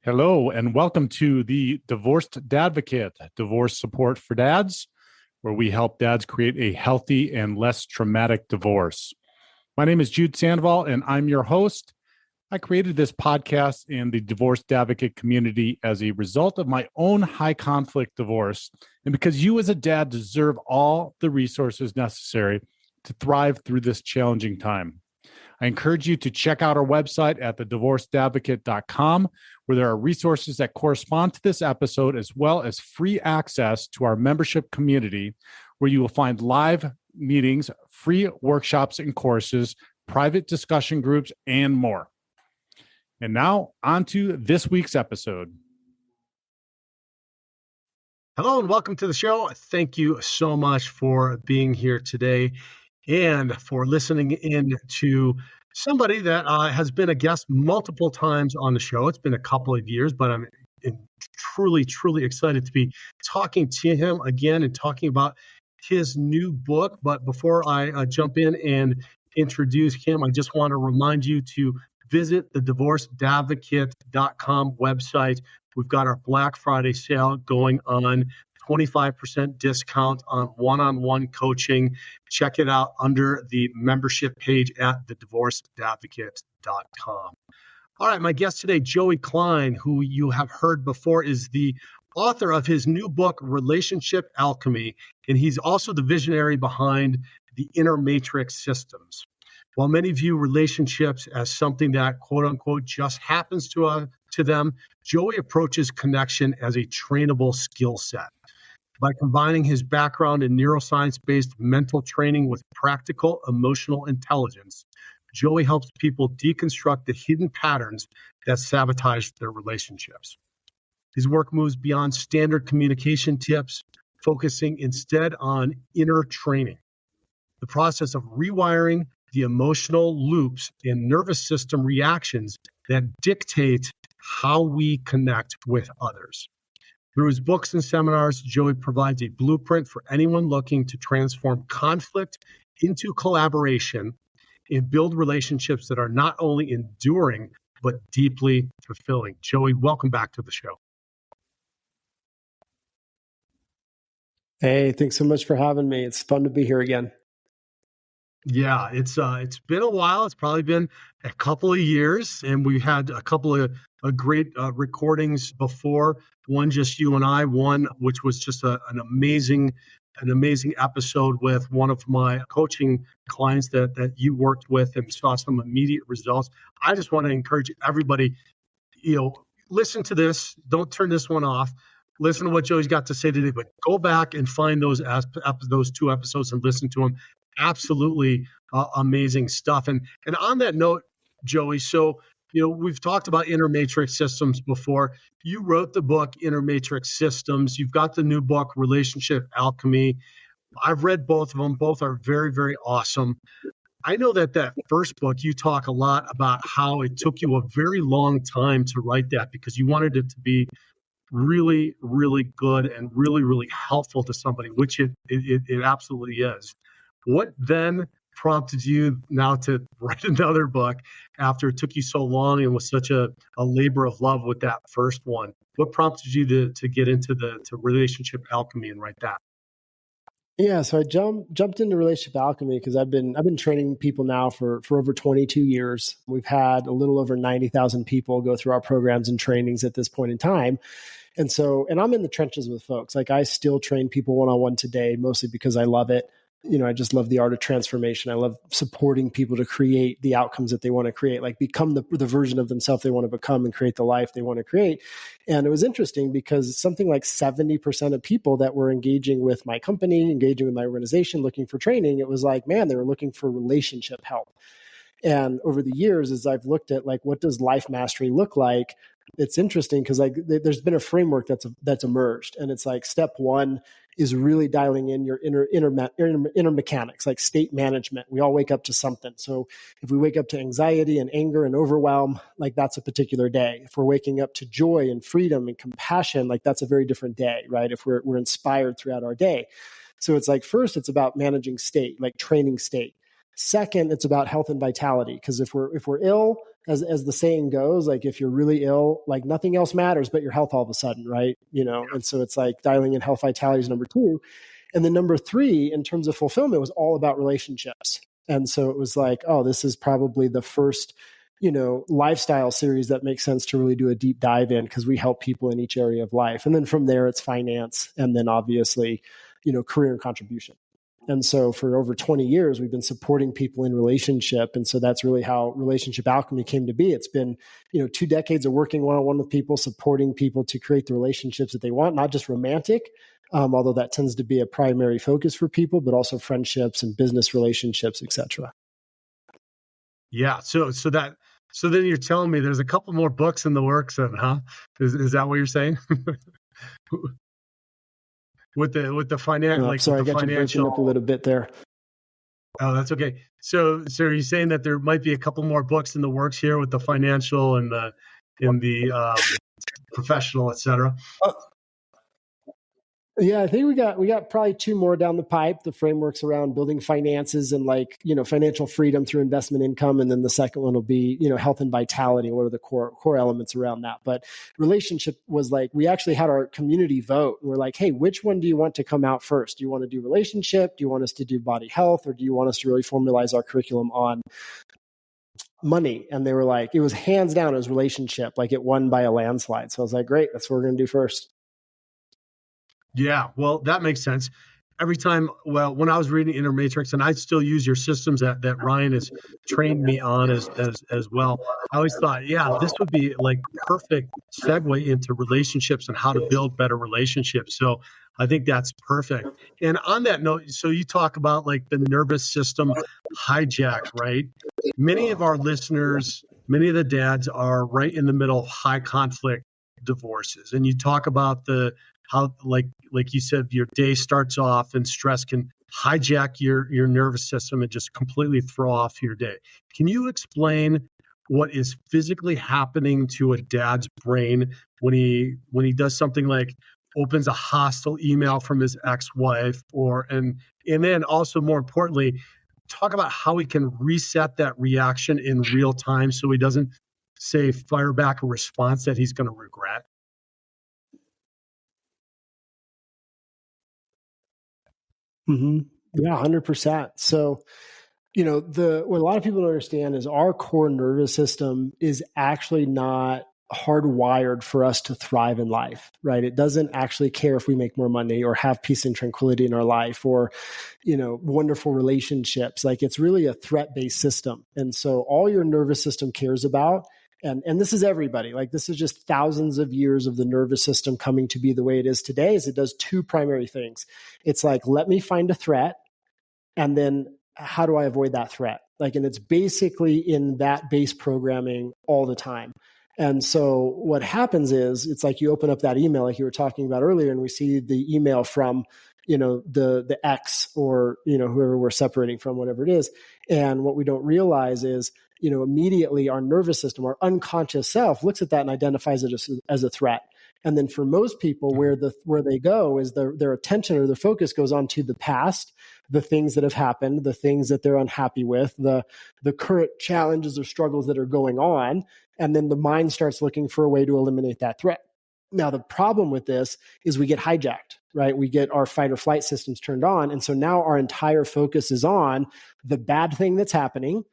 Hello, and welcome to the Divorced Dadvocate, divorce support for dads, where we help dads create a healthy and less traumatic divorce. My name is Jude Sandoval, and I'm your host. I created this podcast in the Divorced Advocate community as a result of my own high conflict divorce, and because you as a dad deserve all the resources necessary to thrive through this challenging time. I encourage you to check out our website at thedivorcedadvocate.com, where there are resources that correspond to this episode, as well as free access to our membership community, where you will find live meetings, free workshops and courses, private discussion groups, and more. And now, on to this week's episode. Hello and welcome to the show. Thank you so much for being here today and for listening in to somebody that has been a guest multiple times on the show. It's been a couple of years, but I'm truly, truly excited to be talking to him again and talking about his new book. But before I jump in and introduce him, I just want to remind you to visit the divorcedadvocate.com website. We've got our Black Friday sale going on, 25% discount on one-on-one coaching. Check it out under the membership page at thedivorcedadvocate.com. All right, my guest today, Joey Klein, who you have heard before, is the author of his new book, Relationship Alchemy, and he's also the visionary behind the Inner Matrix Systems. While many view relationships as something that, quote unquote, just happens to them, Joey approaches connection as a trainable skill set. By combining his background in neuroscience-based mental training with practical emotional intelligence, Joey helps people deconstruct the hidden patterns that sabotage their relationships. His work moves beyond standard communication tips, focusing instead on inner training, the process of rewiring the emotional loops and nervous system reactions that dictate how we connect with others. Through his books and seminars, Joey provides a blueprint for anyone looking to transform conflict into collaboration and build relationships that are not only enduring, but deeply fulfilling. Joey, welcome back to the show. Hey, thanks so much for having me. It's fun to be here again. Yeah, it's been a while. It's probably been a couple of years, and we had a couple of great recordings before. One just you and I, one which was just an amazing episode with one of my coaching clients that you worked with and saw some immediate results. I just want to encourage everybody, listen to this. Don't turn this one off. Listen to what Joey's got to say today, but go back and find those two episodes and listen to them. Absolutely amazing stuff. And on that note, Joey, so, we've talked about Inner Matrix Systems before. You wrote the book, Inner Matrix Systems. You've got the new book, Relationship Alchemy. I've read both of them. Both are very, very awesome. I know that first book, you talk a lot about how it took you a very long time to write that because you wanted it to be really, really good and really, really helpful to somebody, which it absolutely is. What then prompted you now to write another book after it took you so long and was such a labor of love with that first one? What prompted you to get into to Relationship Alchemy and write that? Yeah, so I jumped into Relationship Alchemy because I've been training people now for over 22 years. We've had a little over 90,000 people go through our programs and trainings at this point in time. And I'm in the trenches with folks. Like I still train people one-on-one today, mostly because I love it. I just love the art of transformation. I love supporting people to create the outcomes that they want to create, like become the version of themselves they want to become and create the life they want to create. And it was interesting because something like 70% of people that were engaging with my company, engaging with my organization, looking for training, it was like, man, they were looking for relationship help. And over the years, as I've looked at like, what does life mastery look like? It's interesting because like there's been a framework that's emerged, and it's like step one is really dialing in your inner mechanics, like state management. We all wake up to something. So if we wake up to anxiety and anger and overwhelm, like that's a particular day. If we're waking up to joy and freedom and compassion, like that's a very different day, right? If we're inspired throughout our day. So it's like, first, it's about managing state, like training state. Second, it's about health and vitality, because if we're ill, as the saying goes, like if you're really ill, like nothing else matters but your health all of a sudden, right? And so it's like dialing in health vitality is number 2. And then number 3, in terms of fulfillment, was all about relationships. And so it was like, oh, this is probably the first, lifestyle series that makes sense to really do a deep dive in, because we help people in each area of life. And then from there, it's finance. And then obviously, career and contribution. And so for over 20 years, we've been supporting people in relationship. And so that's really how Relationship Alchemy came to be. It's been, 2 decades of working one-on-one with people, supporting people to create the relationships that they want, not just romantic, although that tends to be a primary focus for people, but also friendships and business relationships, etc. Yeah. So then you're telling me there's a couple more books in the works, huh? Is that what you're saying? with the financial, sorry, with the I got you breaking up a little bit there. Oh, that's okay. So are you saying that there might be a couple more books in the works here with the financial and the professional, et cetera? Yeah, I think we got probably 2 more down the pipe. The frameworks around building finances and financial freedom through investment income. And then the second one will be, health and vitality. What are the core elements around that? But relationship was like, we actually had our community vote. And we're like, hey, which one do you want to come out first? Do you want to do relationship? Do you want us to do body health? Or do you want us to really formalize our curriculum on money? And they were like, it was hands down, it was relationship. Like it won by a landslide. So I was like, great, that's what we're going to do first. Yeah, well, that makes sense. Every time, when I was reading Inner Matrix, and I still use your systems that Ryan has trained me on as well, I always thought, yeah, this would be like perfect segue into relationships and how to build better relationships. So I think that's perfect. And on that note, so you talk about like the nervous system hijack, right? Many of our listeners, many of the dads are right in the middle of high conflict divorces, and you talk about how like you said, your day starts off and stress can hijack your nervous system and just completely throw off your day. Can you explain what is physically happening to a dad's brain when he does something like opens a hostile email from his ex-wife, and then also more importantly, talk about how he can reset that reaction in real time so he doesn't say fire back a response that he's going to regret? Mm-hmm. Yeah, 100%. So, what a lot of people don't understand is our core nervous system is actually not hardwired for us to thrive in life, right? It doesn't actually care if we make more money or have peace and tranquility in our life or, wonderful relationships. Like it's really a threat-based system. And so all your nervous system cares about, and this is everybody, like this is just thousands of years of the nervous system coming to be the way it is today, is it does 2 primary things. It's like, let me find a threat, and then how do I avoid that threat? And it's basically in that base programming all the time. And so what happens is, it's like you open up that email like you were talking about earlier, and we see the email from, the ex or, whoever we're separating from, whatever it is. And what we don't realize is, immediately our nervous system, our unconscious self looks at that and identifies it as a threat. And then for most people, where they go is their attention or their focus goes on to the past, the things that have happened, the things that they're unhappy with, the current challenges or struggles that are going on. And then the mind starts looking for a way to eliminate that threat. Now, the problem with this is we get hijacked, right? We get our fight or flight systems turned on. And so now our entire focus is on the bad thing that's happening,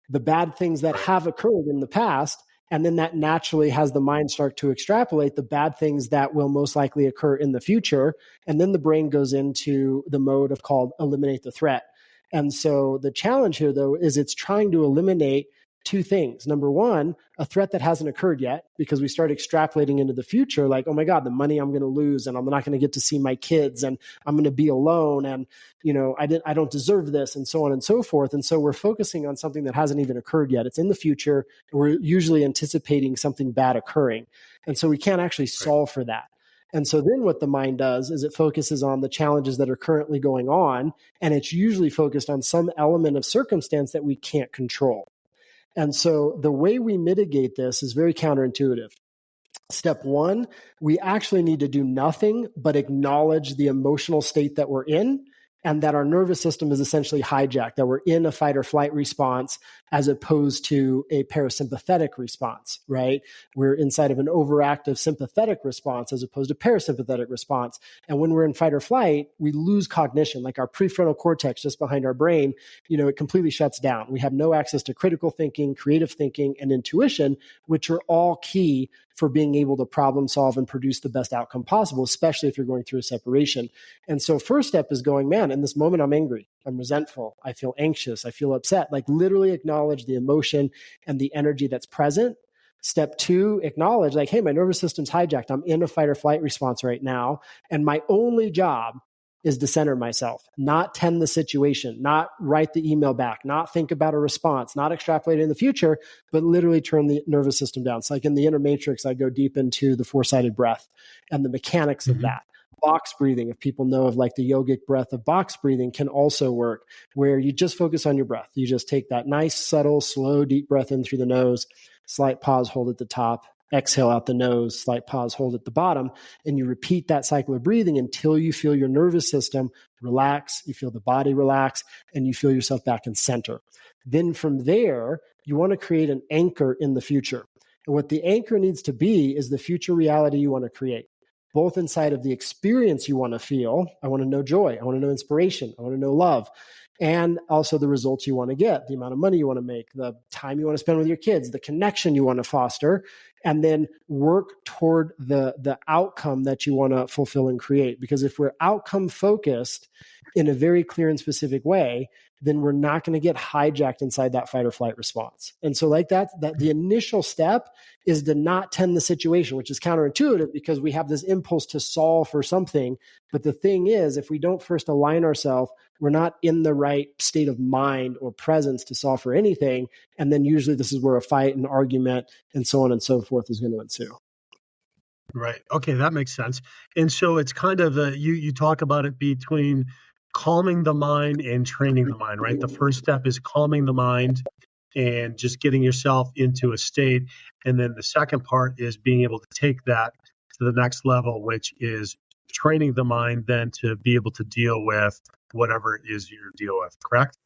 the bad things that have occurred in the past. And then that naturally has the mind start to extrapolate the bad things that will most likely occur in the future. And then the brain goes into the mode of called eliminate the threat. And so the challenge here, though, is it's trying to eliminate 2 things. Number 1, a threat that hasn't occurred yet, because we start extrapolating into the future, like, oh my God, the money I'm going to lose, and I'm not going to get to see my kids, and I'm going to be alone, and I don't deserve this, and so on and so forth. And so we're focusing on something that hasn't even occurred yet. It's in the future. And we're usually anticipating something bad occurring. And so we can't actually solve for that. And so then what the mind does is it focuses on the challenges that are currently going on, and it's usually focused on some element of circumstance that we can't control. And so the way we mitigate this is very counterintuitive. Step 1, we actually need to do nothing but acknowledge the emotional state that we're in, and that our nervous system is essentially hijacked, that we're in a fight or flight response, as opposed to a parasympathetic response, right? We're inside of an overactive sympathetic response as opposed to parasympathetic response. And when we're in fight or flight, we lose cognition, like our prefrontal cortex just behind our brain, it completely shuts down. We have no access to critical thinking, creative thinking, and intuition, which are all key for being able to problem solve and produce the best outcome possible, especially if you're going through a separation. And so first step is going, man, in this moment, I'm angry, I'm resentful, I feel anxious, I feel upset. Like literally acknowledge the emotion and the energy that's present. Step 2, acknowledge like, hey, my nervous system's hijacked. I'm in a fight or flight response right now. And my only job is to center myself, not tend the situation, not write the email back, not think about a response, not extrapolate in the future, but literally turn the nervous system down. So like in the inner matrix, I go deep into the four-sided breath and the mechanics of that. Box breathing, if people know of like the yogic breath of box breathing, can also work where you just focus on your breath. You just take that nice, subtle, slow, deep breath in through the nose, slight pause, hold at the top, exhale out the nose, slight pause, hold at the bottom, and you repeat that cycle of breathing until you feel your nervous system relax, you feel the body relax, and you feel yourself back in center. Then from there, you want to create an anchor in the future. And what the anchor needs to be is the future reality you want to create, both inside of the experience you want to feel. I want to know joy. I want to know inspiration. I want to know love. And also the results you want to get, the amount of money you want to make, the time you want to spend with your kids, the connection you want to foster, and then work toward the outcome that you want to fulfill and create. Because if we're outcome focused in a very clear and specific way, then we're not going to get hijacked inside that fight or flight response. And so like that the initial step is to not tend the situation, which is counterintuitive because we have this impulse to solve for something. But the thing is, if we don't first align ourselves, we're not in the right state of mind or presence to solve for anything. And then usually this is where a fight, an argument, and so on and so forth is going to ensue. Right. Okay, that makes sense. And so it's kind of you talk about it between calming the mind and training the mind, right? The first step is calming the mind and just getting yourself into a state. And then the second part is being able to take that to the next level, which is training the mind then to be able to deal with whatever it is you're dealing with, correct?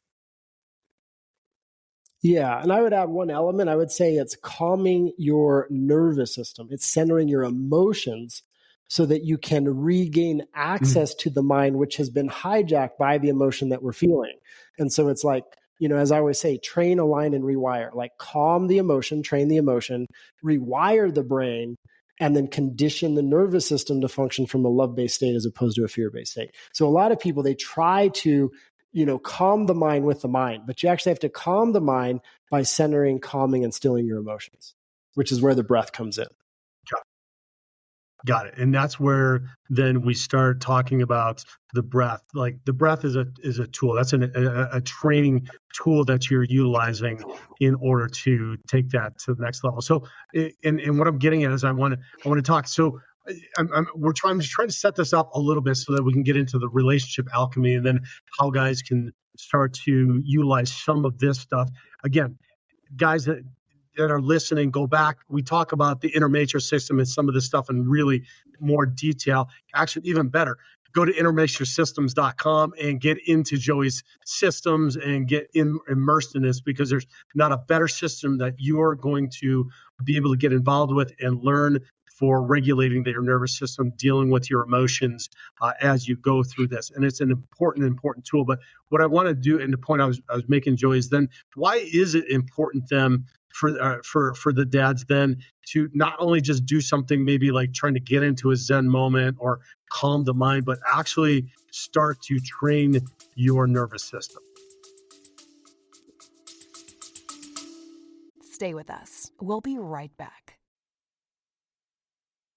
Yeah. And I would add one element. I would say it's calming your nervous system. It's centering your emotions so that you can regain access to the mind, which has been hijacked by the emotion that we're feeling. And so it's like, as I always say, train, align, and rewire. Like calm the emotion, train the emotion, rewire the brain, and then condition the nervous system to function from a love-based state as opposed to a fear-based state. So a lot of people, they try to, calm the mind with the mind, but you actually have to calm the mind by centering, calming, and stilling your emotions, which is where the breath comes in. Got it. And that's where then we start talking about the breath. Like the breath is a tool. That's a training tool that you're utilizing in order to take that to the next level. So, and what I'm getting at is I want to talk. So we're trying to set this up a little bit so that we can get into the relationship alchemy and then how guys can start to utilize some of this stuff. Again, guys that are listening, go back. We talk about the inner matrix system and some of this stuff in really more detail. Actually, even better, go to innermatrixsystems.com and get into Joey's systems and get immersed in this, because there's not a better system that you're going to be able to get involved with and learn for regulating your nervous system, dealing with your emotions as you go through this. And it's an important tool. But what I want to do, and the point I was making, Joey, is then why is it important then for the dads then to not only just do something maybe like trying to get into a Zen moment or calm the mind, but actually start to train your nervous system? Stay with us. We'll be right back.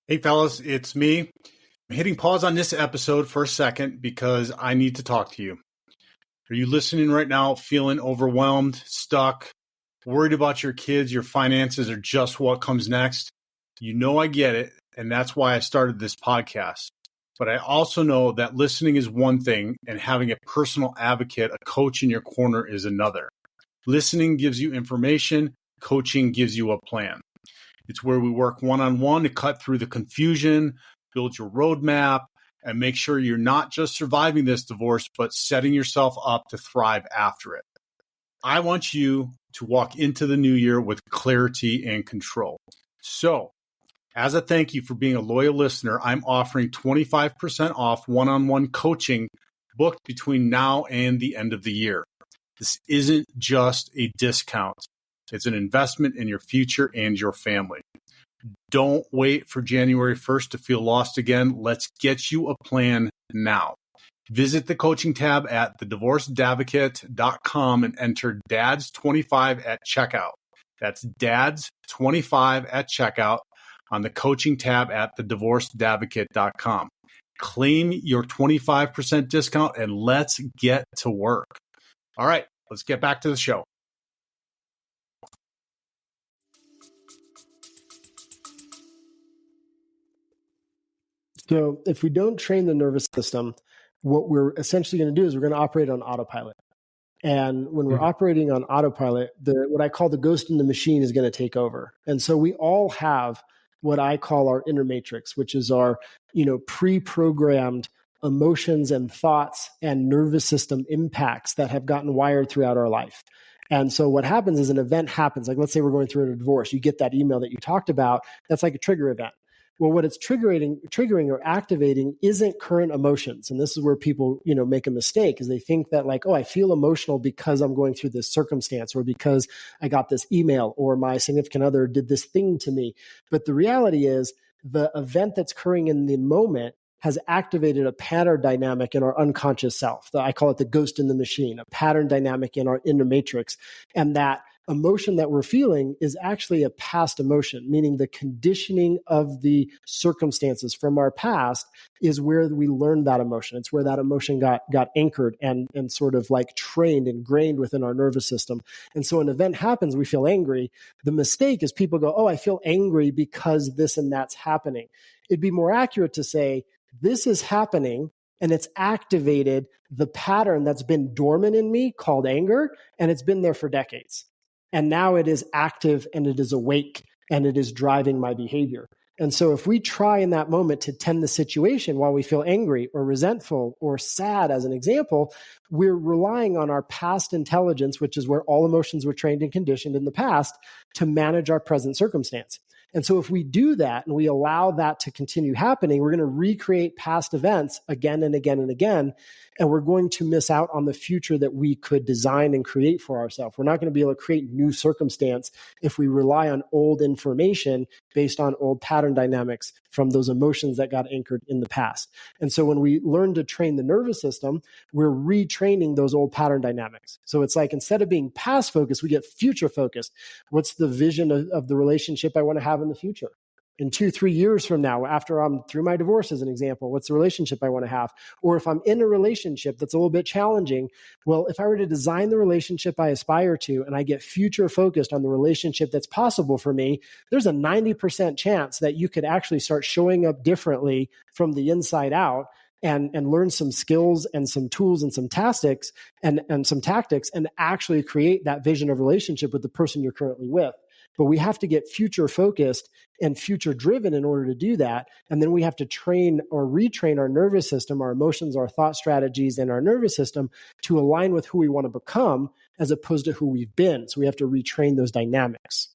Hey fellas, it's me. I'm hitting pause on this episode for a second because I need to talk to you. Are you listening right now feeling overwhelmed, stuck, worried about your kids, your finances, or just what comes next? I get it, and that's why I started this podcast. But I also know that listening is one thing, and having a personal advocate, a coach in your corner is another. Listening gives you information, coaching gives you a plan. It's where we work one-on-one to cut through the confusion, build your roadmap, and make sure you're not just surviving this divorce, but setting yourself up to thrive after it. I want you to walk into the new year with clarity and control. So, as a thank you for being a loyal listener, I'm offering 25% off one-on-one coaching booked between now and the end of the year. This isn't just a discount. It's an investment in your future and your family. Don't wait for January 1st to feel lost again. Let's get you a plan now. Visit the coaching tab at thedivorcedadvocate.com and enter DADS25 at checkout. That's DADS25 at checkout on the coaching tab at thedivorcedadvocate.com. Claim your 25% discount and let's get to work. All right, let's get back to the show. So if we don't train the nervous system, what we're essentially going to do is we're going to operate on autopilot. And when we're operating on autopilot, what I call the ghost in the machine is going to take over. And so we all have what I call our inner matrix, which is our, pre-programmed emotions and thoughts and nervous system impacts that have gotten wired throughout our life. And so what happens is an event happens. Like, let's say we're going through a divorce. You get that email that you talked about. That's like a trigger event. Well, what it's triggering or activating isn't current emotions. And this is where people, make a mistake, is they think that like, oh, I feel emotional because I'm going through this circumstance, or because I got this email, or my significant other did this thing to me. But the reality is the event that's occurring in the moment has activated a pattern dynamic in our unconscious self. I call it the ghost in the machine, a pattern dynamic in our inner matrix. And that emotion that we're feeling is actually a past emotion, meaning the conditioning of the circumstances from our past is where we learned that emotion. It's where that emotion got anchored and sort of like trained, ingrained within our nervous system. And so an event happens, we feel angry. The mistake is people go, oh, I feel angry because this and that's happening. It'd be more accurate to say, this is happening, and it's activated the pattern that's been dormant in me called anger, and it's been there for decades. And now it is active and it is awake and it is driving my behavior. And so if we try in that moment to tend the situation while we feel angry or resentful or sad, as an example, we're relying on our past intelligence, which is where all emotions were trained and conditioned in the past, to manage our present circumstance. And so if we do that and we allow that to continue happening, we're going to recreate past events again and again and again, and we're going to miss out on the future that we could design and create for ourselves. We're not going to be able to create new circumstance if we rely on old information based on old pattern dynamics from those emotions that got anchored in the past. And so when we learn to train the nervous system, we're retraining those old pattern dynamics. So it's like, instead of being past focused, we get future focused. What's the vision of the relationship I want to have in the future? In 2-3 years from now, after I'm through my divorce, as an example, what's the relationship I want to have? Or if I'm in a relationship that's a little bit challenging, well, if I were to design the relationship I aspire to and I get future focused on the relationship that's possible for me, there's a 90% chance that you could actually start showing up differently from the inside out and learn some skills and some tools and some tactics and actually create that vision of relationship with the person you're currently with. But we have to get future focused and future driven in order to do that. And then we have to train or retrain our nervous system, our emotions, our thought strategies, and our nervous system to align with who we want to become as opposed to who we've been. So we have to retrain those dynamics.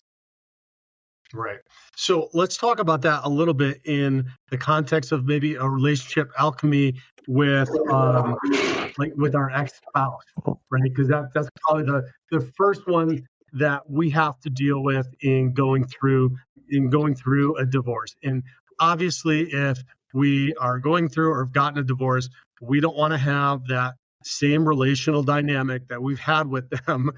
Right. So let's talk about that a little bit in the context of maybe a relationship alchemy with with our ex-spouse, right? Because that's probably the first one that we have to deal with in going through a divorce. And obviously, if we are going through or have gotten a divorce, we don't want to have that same relational dynamic that we've had with them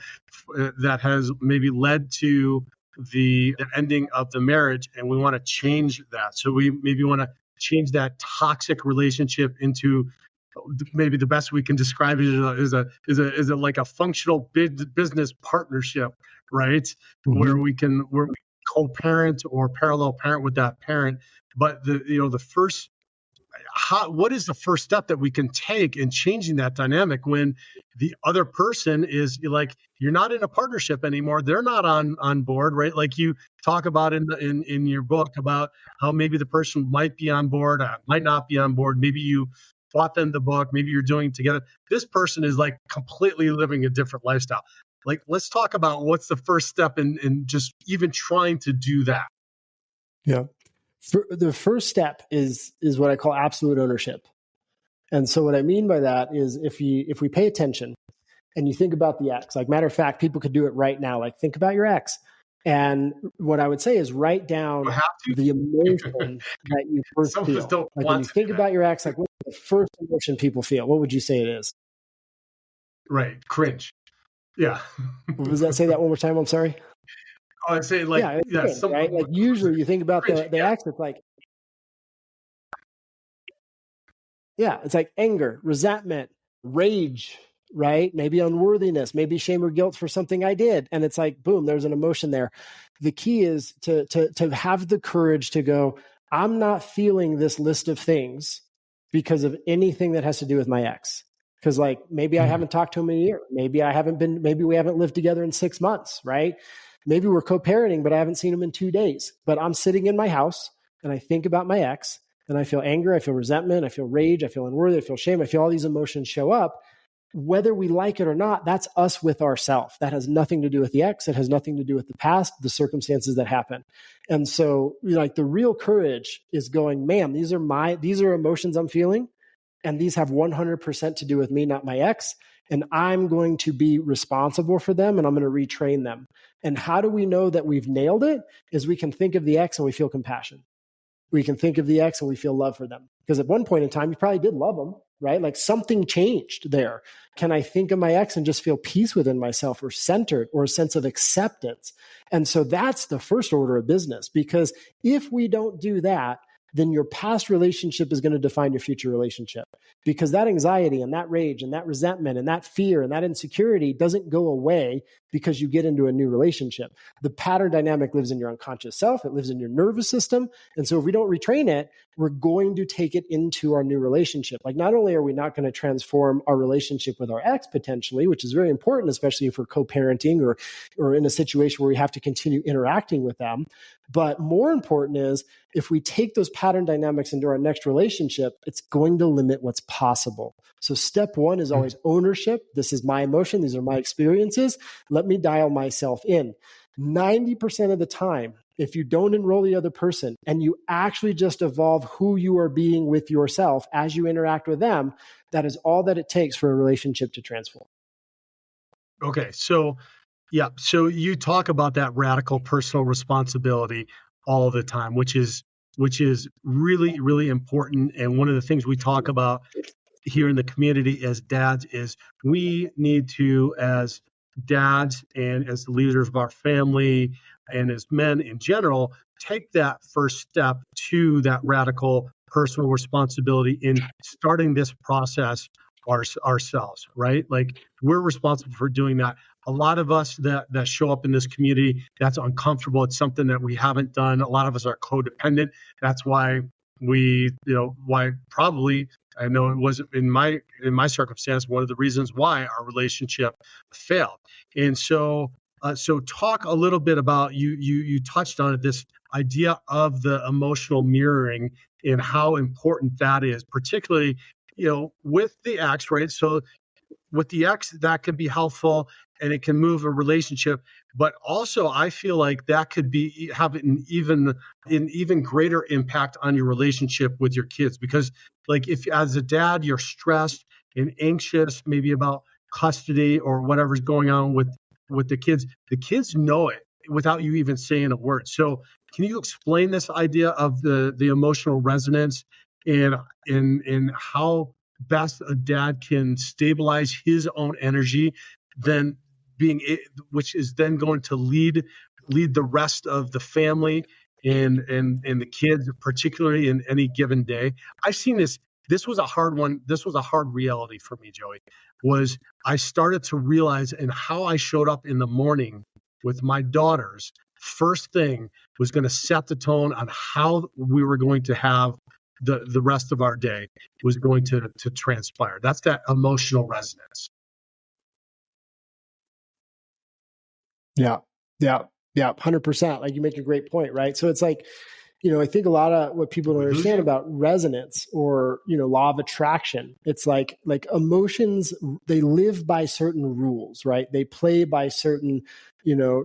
that has maybe led to the ending of the marriage, and we want to change that. So we maybe want to change that toxic relationship into, maybe the best we can describe it is a like a functional business partnership, right? Mm-hmm. Where we co-parent or parallel parent with that parent. But what is the first step that we can take in changing that dynamic when the other person is like, you're not in a partnership anymore, they're not on board, right? Like you talk about in your book about how maybe the person might be on board, might not be on board, maybe you bought them the book, maybe you're doing it together. This person is like completely living a different lifestyle. Like, let's talk about what's the first step in just even trying to do that. Yeah. The first step is what I call absolute ownership. And so what I mean by that is if we pay attention and you think about the ex, like matter of fact, people could do it right now. Like think about your ex. And what I would say is write down the emotion that you first Some of us feel. don't Like want when you to think do that. about your ex, like what's the first emotion people feel? What would you say it is? Right. Cringe. Yeah. Was that, say that one more time? I'm sorry. Oh, I'd say like, Yeah, yeah, cringe, right? Like usually you think about cringe, the ex, it's like, yeah, it's like anger, resentment, rage, right? Maybe unworthiness, maybe shame or guilt for something I did. And it's like, boom, there's an emotion there. The key is to have the courage to go, I'm not feeling this list of things because of anything that has to do with my ex. Because like maybe I haven't talked to him in a year. Maybe we haven't lived together in 6 months, right? Maybe we're co-parenting, but I haven't seen him in 2 days. But I'm sitting in my house and I think about my ex and I feel anger, I feel resentment, I feel rage, I feel unworthy, I feel shame, I feel all these emotions show up. Whether we like it or not, that's us with ourselves. That has nothing to do with the ex. It has nothing to do with the past, the circumstances that happen. And so like the real courage is going, man, these are emotions I'm feeling. And these have 100% to do with me, not my ex. And I'm going to be responsible for them and I'm going to retrain them. And how do we know that we've nailed it? Is we can think of the ex and we feel compassion. We can think of the ex and we feel love for them. Because at one point in time, you probably did love them, right? Like something changed there. Can I think of my ex and just feel peace within myself or centered or a sense of acceptance? And so that's the first order of business. Because if we don't do that, then your past relationship is going to define your future relationship. Because that anxiety and that rage and that resentment and that fear and that insecurity doesn't go away because you get into a new relationship. The pattern dynamic lives in your unconscious self. It lives in your nervous system. And so if we don't retrain it, we're going to take it into our new relationship. Like not only are we not going to transform our relationship with our ex potentially, which is very important, especially if we're co-parenting or in a situation where we have to continue interacting with them, but more important is if we take those pattern dynamics into our next relationship, it's going to limit what's possible. So step one is always ownership. This is my emotion. These are my experiences. Let me dial myself in. 90% of the time, if you don't enroll the other person and you actually just evolve who you are being with yourself as you interact with them, that is all that it takes for a relationship to transform. Okay. So, yeah. So you talk about that radical personal responsibility all the time, which is really, really important. And one of the things we talk about here in the community as dads is we need to, as dads and as the leaders of our family and as men in general, take that first step to that radical personal responsibility in starting this process ourselves, right? Like we're responsible for doing that. A lot of us that show up in this community, that's uncomfortable. It's something that we haven't done. A lot of us are codependent. That's why why probably, I know it was in my circumstance, one of the reasons why our relationship failed. And so talk a little bit about, you touched on it, this idea of the emotional mirroring and how important that is, particularly, with the ex, right? So with the ex, that can be helpful and it can move a relationship. But also, I feel like that could have an even greater impact on your relationship with your kids. Because, like, if as a dad you're stressed and anxious, maybe about custody or whatever's going on with the kids know it without you even saying a word. So, can you explain this idea of the emotional resonance and how best a dad can stabilize his own energy, then which is then going to lead the rest of the family and the kids, particularly in any given day? I've seen this. This was a hard one. This was a hard reality for me, Joey. Was I started to realize, and how I showed up in the morning with my daughters, first thing was going to set the tone on how we were going to have the rest of our day was going to transpire. That's that emotional resonance. Yeah. 100%. Like you make a great point, right? So it's like, I think a lot of what people don't understand about resonance or, law of attraction, it's like emotions, they live by certain rules, right? They play by certain,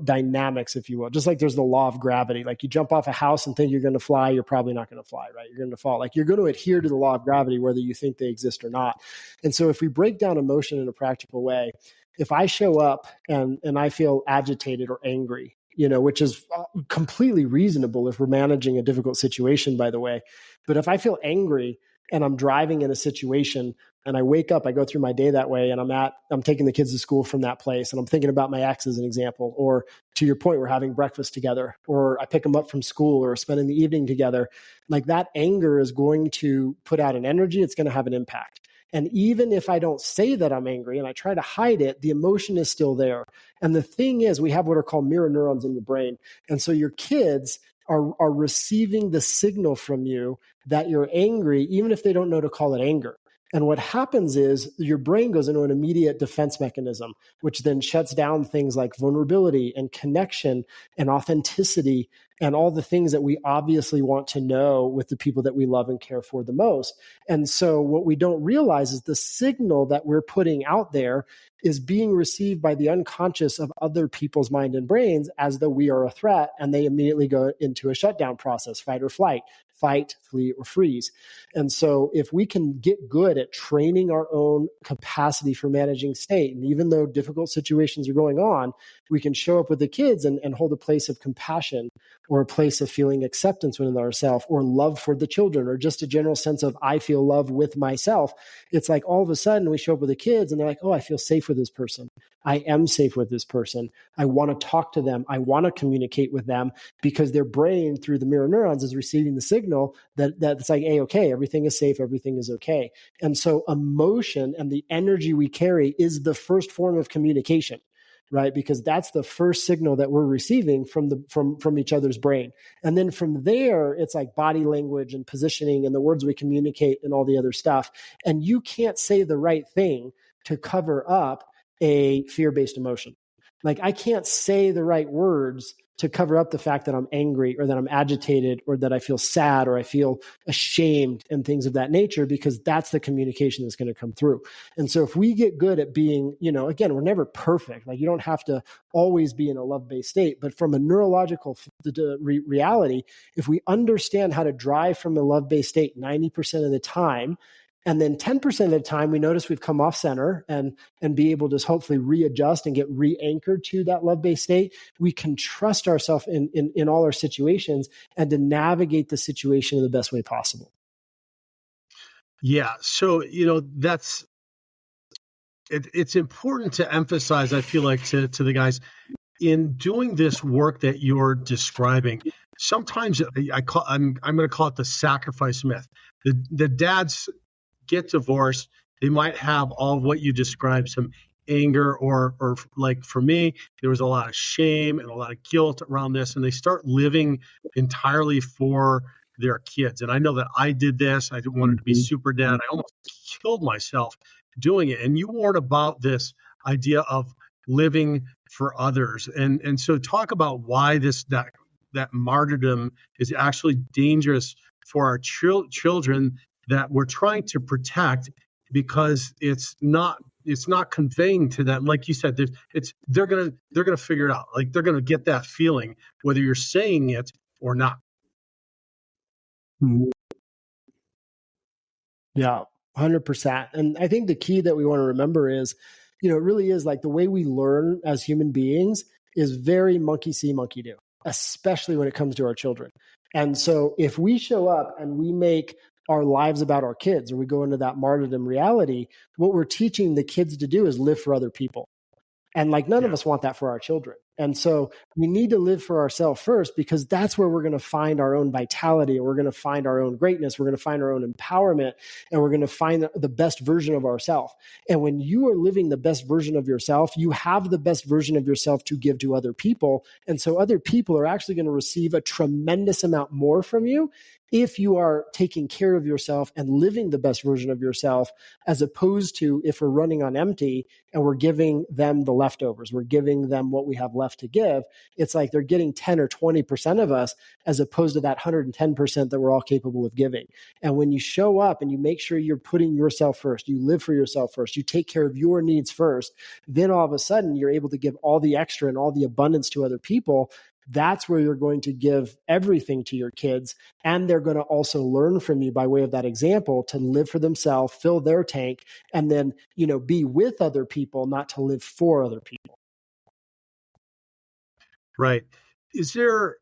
dynamics, if you will. Just like there's the law of gravity. Like you jump off a house and think you're going to fly, you're probably not going to fly, right? You're going to fall. Like you're going to adhere to the law of gravity, whether you think they exist or not. And so if we break down emotion in a practical way, if I show up and I feel agitated or angry, which is completely reasonable if we're managing a difficult situation, by the way. But if I feel angry and I'm driving in a situation and I wake up, I go through my day that way, and I'm taking the kids to school from that place, and I'm thinking about my ex as an example, or to your point, we're having breakfast together, or I pick them up from school, or spending the evening together, like that anger is going to put out an energy. It's going to have an impact. And even if I don't say that I'm angry and I try to hide it, the emotion is still there. And the thing is, we have what are called mirror neurons in your brain. And so your kids are receiving the signal from you that you're angry, even if they don't know to call it anger. And what happens is your brain goes into an immediate defense mechanism, which then shuts down things like vulnerability and connection and authenticity and all the things that we obviously want to know with the people that we love and care for the most. And so what we don't realize is the signal that we're putting out there is being received by the unconscious of other people's mind and brains as though we are a threat, and they immediately go into a shutdown process, fight or flight, fight, flee, or freeze. And so if we can get good at training our own capacity for managing state, and even though difficult situations are going on, we can show up with the kids and hold a place of compassion or a place of feeling acceptance within ourselves, or love for the children, or just a general sense of I feel love with myself. It's like all of a sudden we show up with the kids and they're like, oh, I feel safe with this person. I am safe with this person. I want to talk to them. I want to communicate with them, because their brain through the mirror neurons is receiving the signal that it's like, hey, okay, everything is safe. Everything is okay. And so emotion and the energy we carry is the first form of communication, right? Because that's the first signal that we're receiving from each other's brain. And then from there, it's like body language and positioning and the words we communicate and all the other stuff. And you can't say the right thing to cover up a fear-based emotion. Like I can't say the right words to cover up the fact that I'm angry or that I'm agitated or that I feel sad or I feel ashamed and things of that nature, because that's the communication that's going to come through. And so if we get good at being, again, we're never perfect. Like you don't have to always be in a love-based state, but from a neurological reality, if we understand how to drive from a love-based state 90% of the time, and then 10% of the time, we notice we've come off center and be able to hopefully readjust and get re-anchored to that love-based state. We can trust ourselves in all our situations and to navigate the situation in the best way possible. Yeah. So, it's important to emphasize, I feel like, to the guys in doing this work that you're describing. Sometimes I'm going to call it the sacrifice myth. The dads get divorced, they might have all of what you described, some anger or like for me, there was a lot of shame and a lot of guilt around this, and they start living entirely for their kids. And I know that I did this. I wanted to be super dad. I almost killed myself doing it. And you warned about this idea of living for others. And so talk about why that martyrdom is actually dangerous for our children that we're trying to protect, because it's not conveying to them, like you said, they're gonna figure it out. Like they're gonna get that feeling whether you're saying it or not. Yeah, 100%. And I think the key that we want to remember is, it really is like the way we learn as human beings is very monkey see, monkey do, especially when it comes to our children. And so if we show up and we make our lives about our kids, or we go into that martyrdom reality, what we're teaching the kids to do is live for other people. And like none of us want that for our children. And so we need to live for ourselves first, because that's where we're going to find our own vitality, and we're going to find our own greatness. We're going to find our own empowerment, and we're going to find the best version of ourselves. And when you are living the best version of yourself, you have the best version of yourself to give to other people. And so other people are actually going to receive a tremendous amount more from you if you are taking care of yourself and living the best version of yourself, as opposed to if we're running on empty and we're giving them the leftovers, we're giving them what we have left to give. It's like they're getting 10 or 20% of us as opposed to that 110% that we're all capable of giving. And when you show up and you make sure you're putting yourself first, you live for yourself first, you take care of your needs first, then all of a sudden you're able to give all the extra and all the abundance to other people. That's where you're going to give everything to your kids. And they're going to also learn from you by way of that example to live for themselves, fill their tank, and then, be with other people, not to live for other people. Right. Is there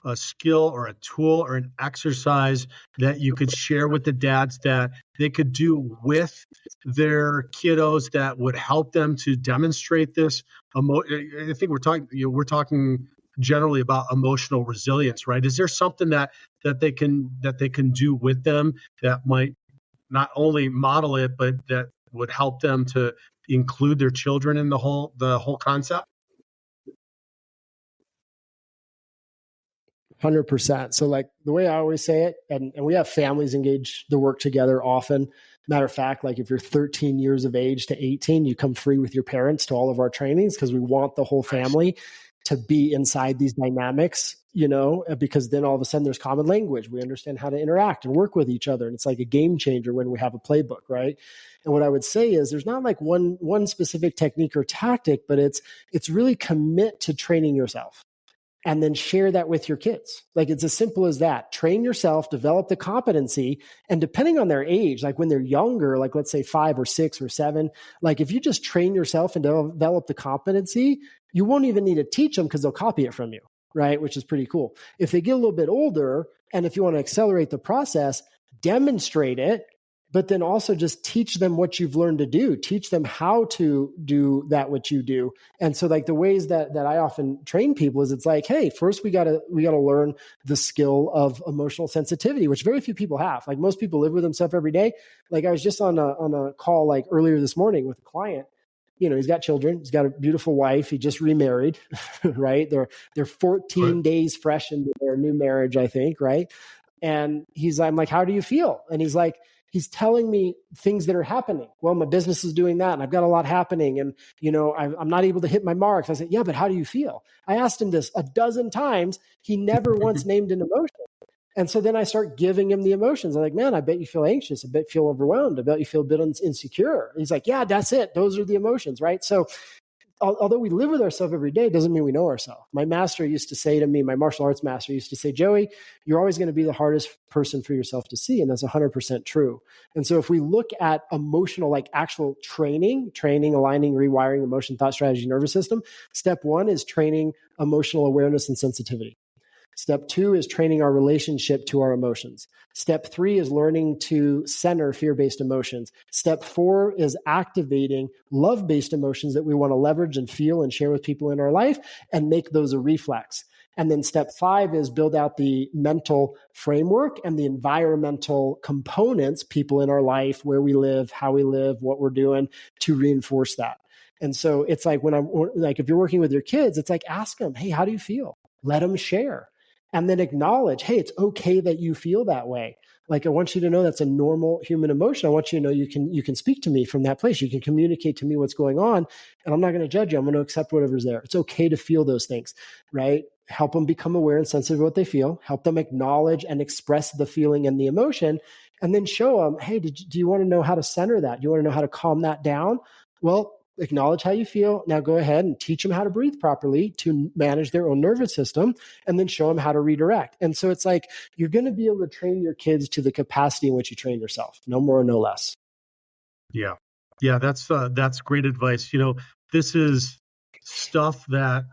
a skill or a tool or an exercise that you could share with the dads that they could do with their kiddos that would help them to demonstrate this? I think we're talking generally about emotional resilience, right? Is there something that they can do with them that might not only model it, but that would help them to include their children in the whole concept? 100%. So like the way I always say it, and we have families engage the work together often. Matter of fact, like if you're 13 years of age to 18, you come free with your parents to all of our trainings because we want the whole family to be inside these dynamics, because then all of a sudden there's common language. We understand how to interact and work with each other. And it's like a game changer when we have a playbook, right? And what I would say is there's not like one specific technique or tactic, but it's really commit to training yourself. And then share that with your kids. Like it's as simple as that. Train yourself, develop the competency. And depending on their age, like when they're younger, like let's say 5 or 6 or 7, like if you just train yourself and develop the competency, you won't even need to teach them because they'll copy it from you, right? Which is pretty cool. If they get a little bit older, and if you want to accelerate the process, demonstrate it, but then also just teach them what you've learned to do. Teach them how to do that, what you do. And so like the ways that I often train people is it's like, hey, first we gotta learn the skill of emotional sensitivity, which very few people have. Like most people live with themselves every day. Like I was just on a call like earlier this morning with a client. He's got children. He's got a beautiful wife. He just remarried, right? They're 14 days fresh into their new marriage, I think, right? And I'm like, how do you feel? And he's telling me things that are happening. Well, my business is doing that and I've got a lot happening and, I'm not able to hit my marks. I said, yeah, but how do you feel? I asked him this a dozen times. He never once named an emotion. And so then I start giving him the emotions. I'm like, man, I bet you feel anxious. I bet you feel overwhelmed. I bet you feel a bit insecure. And he's like, yeah, that's it. Those are the emotions, right? So although we live with ourselves every day, doesn't mean we know ourselves. My master used to say to me, my martial arts master used to say, Joey, you're always going to be the hardest person for yourself to see. And that's 100% true. And so if we look at emotional, like actual training, aligning, rewiring, emotion, thought, strategy, nervous system, step 1 is training emotional awareness and sensitivity. Step 2 is training our relationship to our emotions. Step 3 is learning to center fear-based emotions. Step 4 is activating love-based emotions that we want to leverage and feel and share with people in our life and make those a reflex. And then step 5 is build out the mental framework and the environmental components, people in our life, where we live, how we live, what we're doing, to reinforce that. And so it's like if you're working with your kids, it's like ask them, hey, how do you feel? Let them share. And then acknowledge, hey, it's okay that you feel that way. Like I want you to know that's a normal human emotion. I want you to know you can speak to me from that place. You can communicate to me what's going on, and I'm not going to judge you. I'm going to accept whatever's there. It's okay to feel those things, right? Help them become aware and sensitive of what they feel. Help them acknowledge and express the feeling and the emotion, and then show them, hey, do you want to know how to center that? Do you want to know how to calm that down? Well, acknowledge how you feel. Now go ahead and teach them how to breathe properly to manage their own nervous system, and then show them how to redirect. And so it's like you're going to be able to train your kids to the capacity in which you train yourself, no more, no less. Yeah. That's great advice. This is stuff that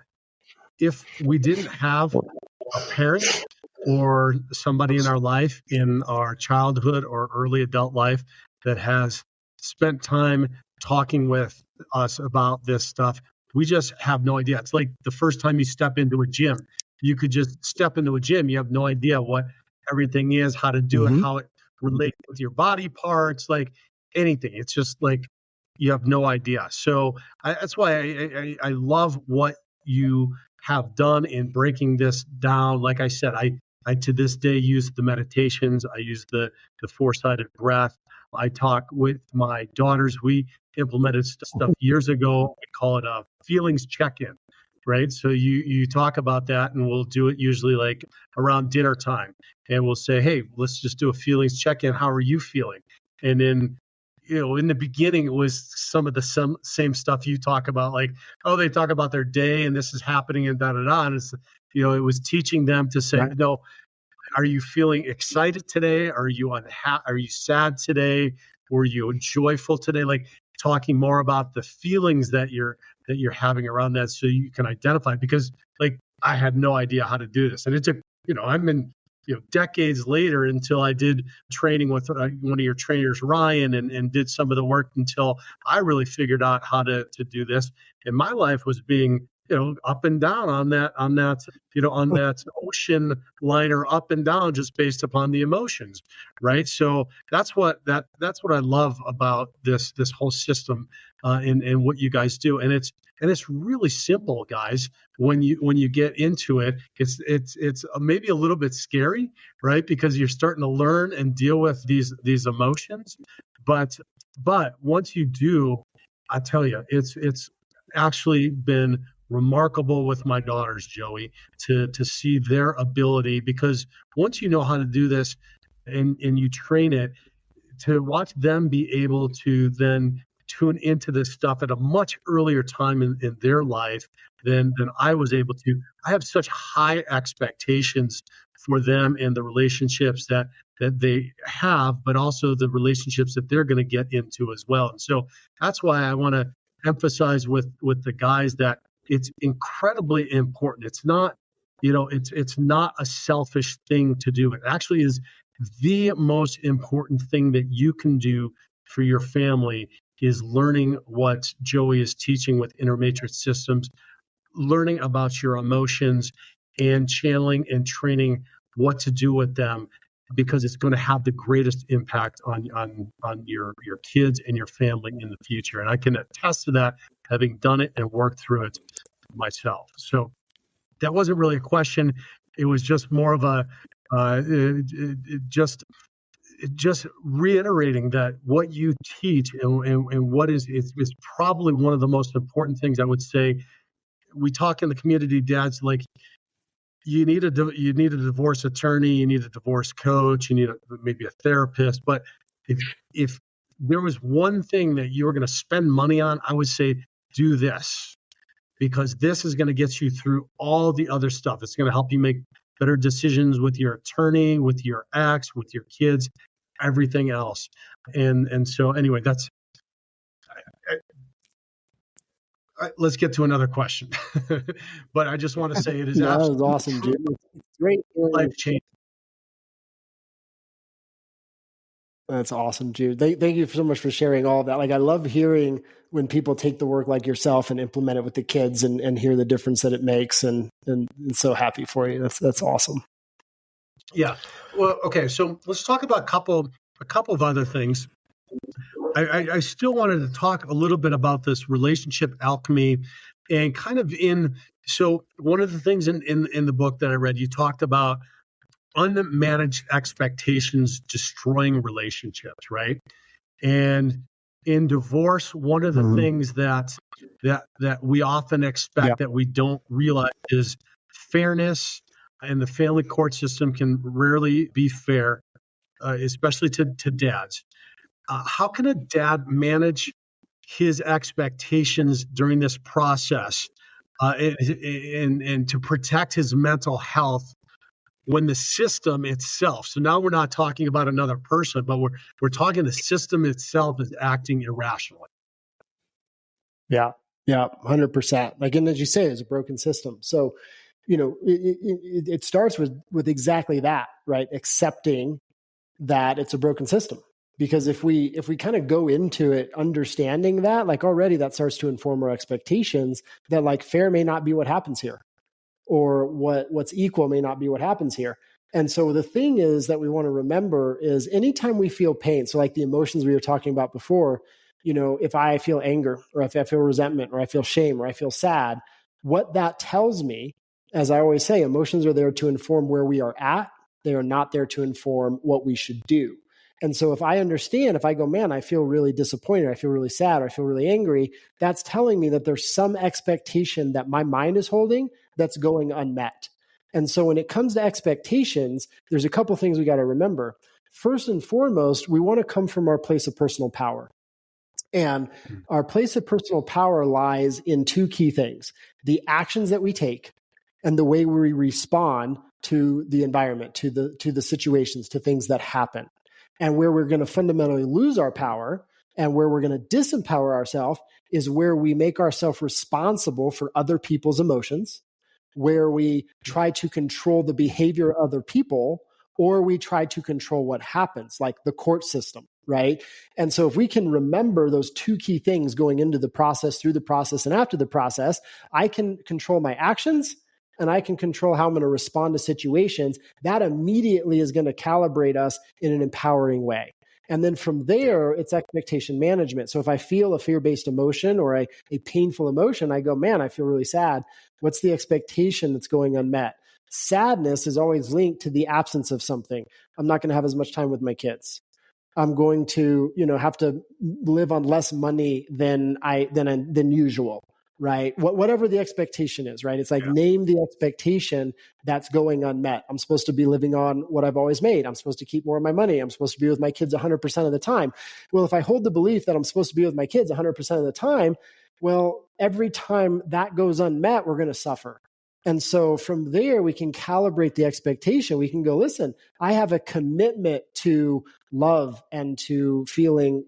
if we didn't have a parent or somebody in our life, in our childhood or early adult life, that has spent time talking with us about this stuff, we just have no idea. It's like the first time you step into a gym. You could just step into a gym. You have no idea what everything is, how to do it, how it relates with your body parts, like anything. It's just like you have no idea. So that's why I love what you have done in breaking this down. Like I said, I to this day use the meditations. I use the four-sided breath. I talk with my daughters. We implemented stuff years ago. We call it a feelings check-in, right? So you talk about that, and we'll do it usually like around dinner time, and we'll say, hey, let's just do a feelings check-in. How are you feeling? And then, in the beginning, it was some of the same stuff you talk about, like, oh, they talk about their day and this is happening and da da da. And it's, it was teaching them to say, Right. no, are you feeling excited today? Are you Are you sad today? Were you joyful today? Like talking more about the feelings that you're having around that, so you can identify. Because like I had no idea how to do this, and it took I'm in decades later until I did training with one of your trainers, Ryan, and did some of the work until I really figured out how to do this. And my life was being up and down on that ocean liner, up and down just based upon the emotions, right? So that's what I love about this whole system, and what you guys do. And it's really simple, guys. When you get into it, it's maybe a little bit scary, right? Because you're starting to learn and deal with these emotions, but once you do, I tell you, it's actually been remarkable with my daughters, Joey, to see their ability. Because once you know how to do this and you train it, to watch them be able to then tune into this stuff at a much earlier time in their life than I was able to. I have such high expectations for them and the relationships that they have, but also the relationships that they're going to get into as well. And so that's why I want to emphasize with the guys that it's incredibly important. It's not, it's not a selfish thing to do. It actually is the most important thing that you can do for your family, is learning what Joey is teaching with Inner Matrix Systems, learning about your emotions and channeling and training what to do with them, because it's going to have the greatest impact on your kids and your family in the future. And I can attest to that, having done it and worked through it myself. So that wasn't really a question. It was just more of a just reiterating that what you teach and what is probably one of the most important things I would say. We talk in the community, dads, like you need a divorce attorney, you need a divorce coach, you need maybe a therapist. But if there was one thing that you were going to spend money on, I would say do this, because this is going to get you through all the other stuff. It's going to help you make better decisions with your attorney, with your ex, with your kids, everything else. And so anyway, that's. Let's get to another question. But I just want to say it is that was absolutely awesome, Jim. It's great. life-changing. That's awesome, Jude. Thank you so much for sharing all of that. Like, I love hearing when people take the work like yourself and implement it with the kids and hear the difference that it makes. And so happy for you. That's awesome. Yeah. Well, okay. So let's talk about a couple of other things. I still wanted to talk a little bit about this relationship alchemy, and kind of so one of the things in the book that I read, you talked about unmanaged expectations destroying relationships, right? And in divorce, one of the things that we often expect that we don't realize is fairness, and the family court system can rarely be fair, especially to dads. How can a dad manage his expectations during this process, and to protect his mental health when the system itself? So now we're not talking about another person, but we're talking the system itself is acting irrationally. Yeah, 100%. Like, and as you say, it's a broken system. So, it starts with exactly that, right? Accepting that it's a broken system. Because if we kind of go into it understanding that, like, already that starts to inform our expectations that, like, fair may not be what happens here, or what's equal may not be what happens here. And so the thing is that we want to remember is anytime we feel pain, so like the emotions we were talking about before, if I feel anger, or if I feel resentment, or I feel shame, or I feel sad, what that tells me As I always say, emotions are there to inform where we are at. They are not there to inform what we should do. And so if I understand, if I go, man, I feel really disappointed, I feel really sad, or I feel really angry, that's telling me that there's some expectation that my mind is holding that's going unmet. And so when it comes to expectations, there's a couple things we got to remember. First and foremost, we want to come from our place of personal power. And our place of personal power lies in two key things: the actions that we take and the way we respond to the environment, to the situations, to things that happen. And where we're going to fundamentally lose our power and where we're going to disempower ourselves is where we make ourselves responsible for other people's emotions, where we try to control the behavior of other people, or we try to control what happens, like the court system, right? And so if we can remember those two key things going into the process, through the process, and after the process, I can control my actions and I can control how I'm going to respond to situations. That immediately is going to calibrate us in an empowering way. And then from there, it's expectation management. So if I feel a fear-based emotion or a painful emotion, I go, man, I feel really sad. What's the expectation that's going unmet? Sadness is always linked to the absence of something. I'm not going to have as much time with my kids. I'm going to, have to live on less money than usual. Right? Whatever the expectation is, right? It's like, name the expectation that's going unmet. I'm supposed to be living on what I've always made. I'm supposed to keep more of my money. I'm supposed to be with my kids 100% of the time. Well, if I hold the belief that I'm supposed to be with my kids 100% of the time, well, every time that goes unmet, we're going to suffer. And so from there, we can calibrate the expectation. We can go, listen, I have a commitment to love and to feeling,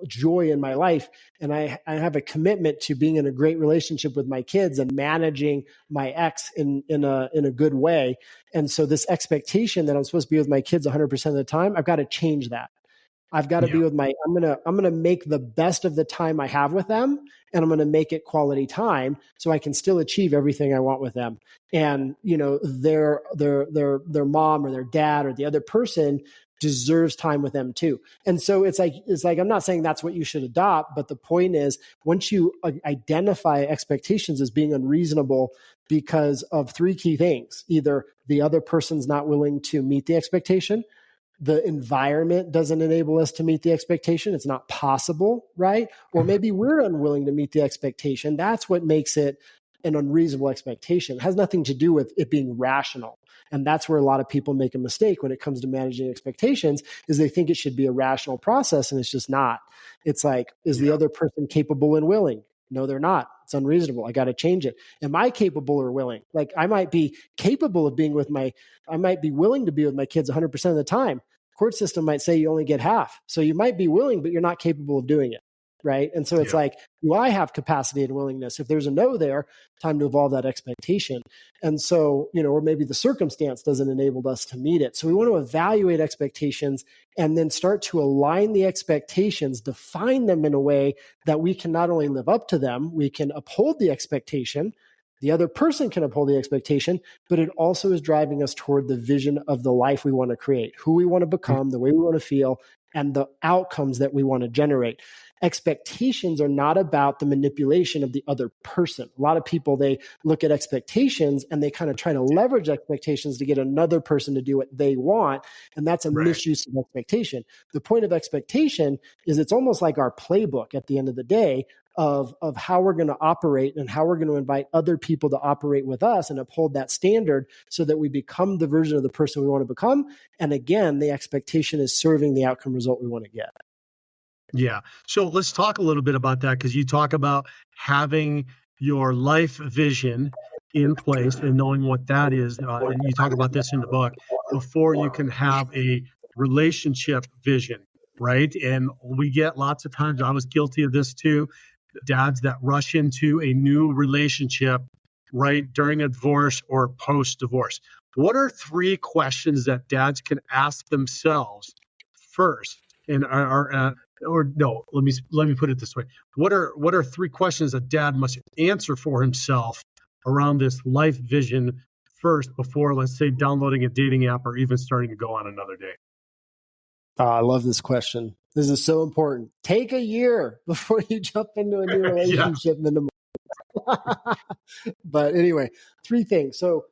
joy in my life. And I have a commitment to being in a great relationship with my kids and managing my ex in a good way. And so this expectation that I'm supposed to be with my kids 100% of the time, I've got to change that. I've got to be with I'm going to make the best of the time I have with them, and I'm going to make it quality time so I can still achieve everything I want with them. And, their mom or their dad or the other person deserves time with them too. And so it's like, I'm not saying that's what you should adopt, but the point is, once you identify expectations as being unreasonable because of three key things: either the other person's not willing to meet the expectation, the environment doesn't enable us to meet the expectation, it's not possible, right? Or maybe we're unwilling to meet the expectation. That's what makes it an unreasonable expectation. It has nothing to do with it being rational. And that's where a lot of people make a mistake when it comes to managing expectations, is they think it should be a rational process, and it's just not. It's like, is the other person capable and willing? No, they're not. It's unreasonable. I got to change it. Am I capable or willing? Like, I might be capable of being I might be willing to be with my kids 100% of the time. Court system might say you only get half. So you might be willing, but you're not capable of doing it. Right. And so it's like, do I have capacity and willingness? If there's a no there, time to evolve that expectation. And so, or maybe the circumstance doesn't enable us to meet it. So we want to evaluate expectations and then start to align the expectations, define them in a way that we can not only live up to them, we can uphold the expectation, the other person can uphold the expectation, but it also is driving us toward the vision of the life we want to create, who we want to become, the way we want to feel, and the outcomes that we want to generate. Expectations are not about the manipulation of the other person. A lot of people, they look at expectations and they kind of try to leverage expectations to get another person to do what they want. And that's a misuse of expectation. The point of expectation is it's almost like our playbook at the end of the day of how we're going to operate and how we're going to invite other people to operate with us and uphold that standard so that we become the version of the person we want to become. And again, the expectation is serving the outcome result we want to get. Yeah. So let's talk a little bit about that, because you talk about having your life vision in place and knowing what that is. And you talk about this in the book before you can have a relationship vision, right? And we get lots of times, I was guilty of this too, dads that rush into a new relationship right during a divorce or post-divorce. What are 3 questions that dads can ask themselves first? And let me put it this way. What are 3 questions a dad must answer for himself around this life vision first before, let's say, downloading a dating app or even starting to go on another date? I love this question. This is so important. Take a year before you jump into a new relationship. But anyway, three things. So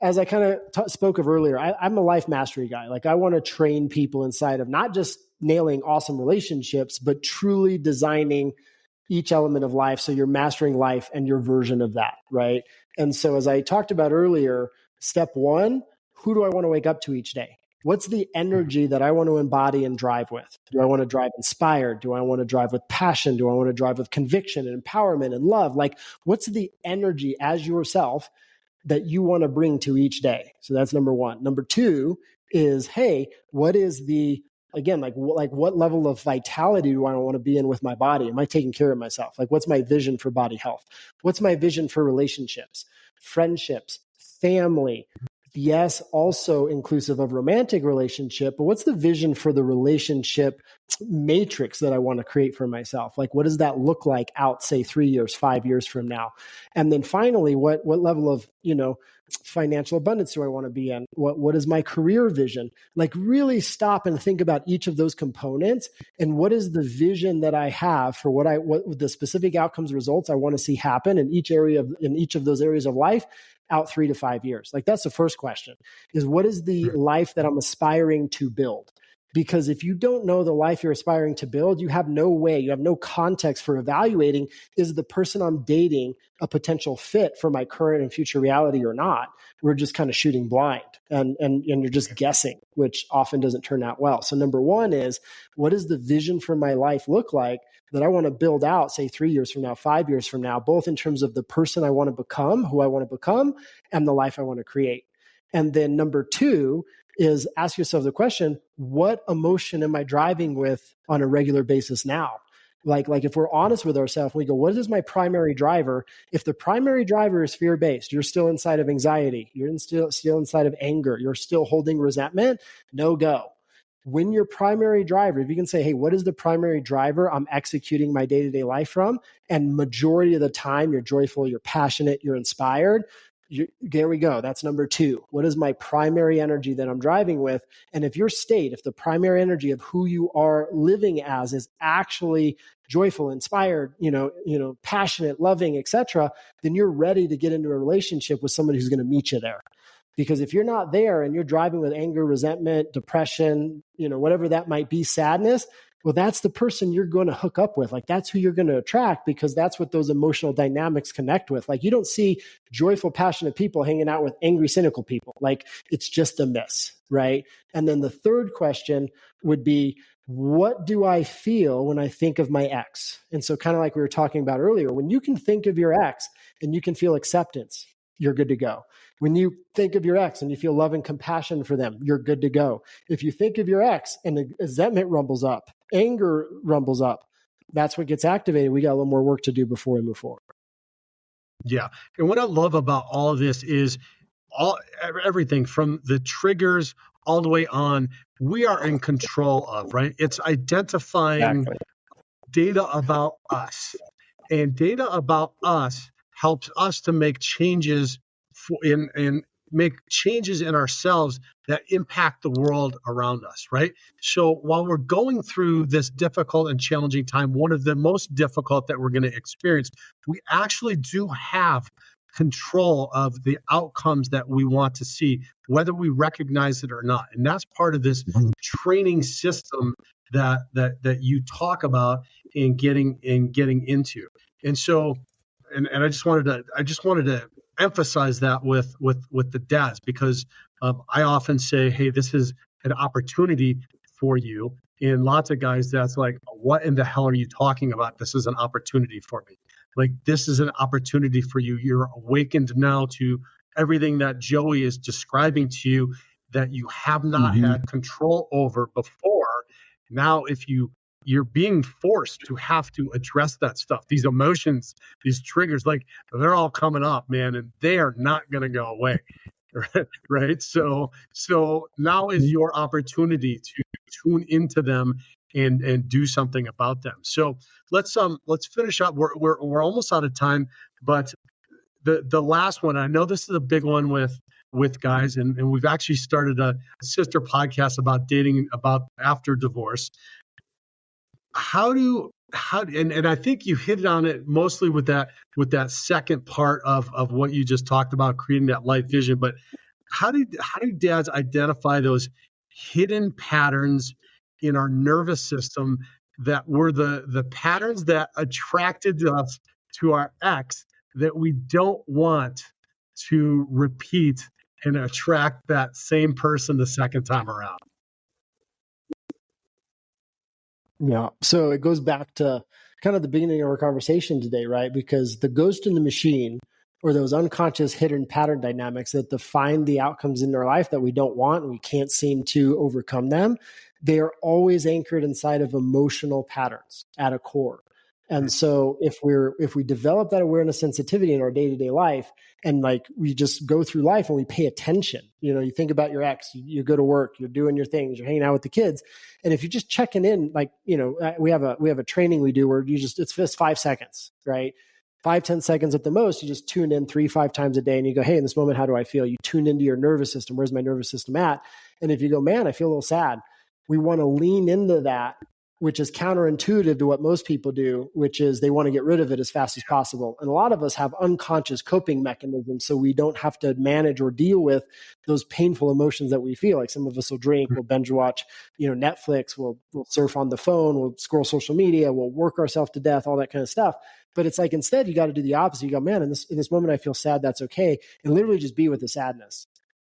as I kind of spoke of earlier, I'm a life mastery guy. Like I want to train people inside of not just nailing awesome relationships, but truly designing each element of life. So you're mastering life and your version of that, right? And so as I talked about earlier, step one, who do I want to wake up to each day? What's the energy that I want to embody and drive with? Do I want to drive inspired? Do I want to drive with passion? Do I want to drive with conviction and empowerment and love? Like, what's the energy as yourself that you want to bring to each day? So that's number one. Number two is, hey, what is the, again, like what level of vitality do I want to be in with my body? Am I taking care of myself? Like, what's my vision for body health? What's my vision for relationships, friendships, family? Yes, also inclusive of romantic relationship, but what's the vision for the relationship matrix that I want to create for myself? Like, what does that look like out, say, 3 years, 5 years from now? And then finally, what level of, financial abundance do I want to be in? What is my career vision? Like, really stop and think about each of those components and what is the vision that I have for what the specific outcomes, results I want to see happen in each of those areas of life out 3 to 5 years. Like, that's the first question, is what is the life that I'm aspiring to build? Because if you don't know the life you're aspiring to build, you have no context for evaluating, is the person I'm dating a potential fit for my current and future reality or not? We're just kind of shooting blind and you're just guessing, which often doesn't turn out well. So number one is, what does the vision for my life look like that I want to build out, say 3 years from now, 5 years from now, both in terms of the person I want to become, who I want to become, and the life I want to create. And then number two is ask yourself the question, what emotion am I driving with on a regular basis now? Like if we're honest with ourselves, we go, what is my primary driver? If the primary driver is fear-based, you're still inside of anxiety, you're still inside of anger, you're still holding resentment, no go. When your primary driver, if you can say, hey, what is the primary driver I'm executing my day-to-day life from? And majority of the time, you're joyful, you're passionate, you're inspired. There we go. That's number two. What is my primary energy that I'm driving with? And if the primary energy of who you are living as is actually joyful, inspired, passionate, loving, etc., then you're ready to get into a relationship with somebody who's going to meet you there. Because if you're not there and you're driving with anger, resentment, depression, whatever that might be, sadness, well, that's the person you're going to hook up with. Like, that's who you're going to attract, because that's what those emotional dynamics connect with. Like, you don't see joyful, passionate people hanging out with angry, cynical people. Like, it's just a miss, right? And then the third question would be, what do I feel when I think of my ex? And so kind of like we were talking about earlier, when you can think of your ex and you can feel acceptance, you're good to go. When you think of your ex and you feel love and compassion for them, you're good to go. If you think of your ex and the resentment rumbles up, anger rumbles up, that's what gets activated. We got a little more work to do before we move forward. Yeah. And what I love about all of this is everything from the triggers all the way on, we are in control of, right? It's identifying data about us. And data about us helps us to make changes and make changes in ourselves that impact the world around us, right? So while we're going through this difficult and challenging time, one of the most difficult that we're going to experience, we actually do have control of the outcomes that we want to see, whether we recognize it or not. And that's part of this training system that you talk about in getting into. And so, and I just wanted to emphasize that with the dads, because I often say, hey, this is an opportunity for you. And lots of guys, that's like, what in the hell are you talking about? This is an opportunity for me. Like, this is an opportunity for you. You're awakened now to everything that Joey is describing to you that you have not had control over before. Now, if you're being forced to have to address that stuff, these emotions, these triggers, like, they're all coming up, man, and they are not going to go away. Right. So now is your opportunity to tune into them and do something about them. So let's finish up. We're almost out of time, but the last one, I know this is a big one with guys, and we've actually started a sister podcast about dating, about after divorce. How do and I think you hit on it mostly with that second part of what you just talked about, creating that life vision. But how do dads identify those hidden patterns in our nervous system that were the patterns that attracted us to our ex that we don't want to repeat and attract that same person the second time around? Yeah. So it goes back to kind of the beginning of our conversation today, right? Because the ghost in the machine, or those unconscious hidden pattern dynamics that define the outcomes in our life that we don't want and we can't seem to overcome them, they are always anchored inside of emotional patterns at a core. And so if we develop that awareness sensitivity in our day-to-day life, and like we just go through life and we pay attention, you think about your ex, you go to work, you're doing your things, you're hanging out with the kids. And if you're just checking in, like, we have a training we do where it's just 5 seconds, right? 5-10 seconds at the most. You just tune in 3-5 times a day and you go, hey, in this moment, how do I feel? You tune into your nervous system. Where's my nervous system at? And if you go, man, I feel a little sad, we want to lean into that, which is counterintuitive to what most people do, which is they want to get rid of it as fast as possible. And a lot of us have unconscious coping mechanisms, so we don't have to manage or deal with those painful emotions that we feel. Like some of us will drink, we'll binge watch, Netflix, we'll surf on the phone, we'll scroll social media, we'll work ourselves to death, all that kind of stuff. But it's like, instead, you got to do the opposite. You go, man, in this moment, I feel sad. That's okay. And literally just be with the sadness.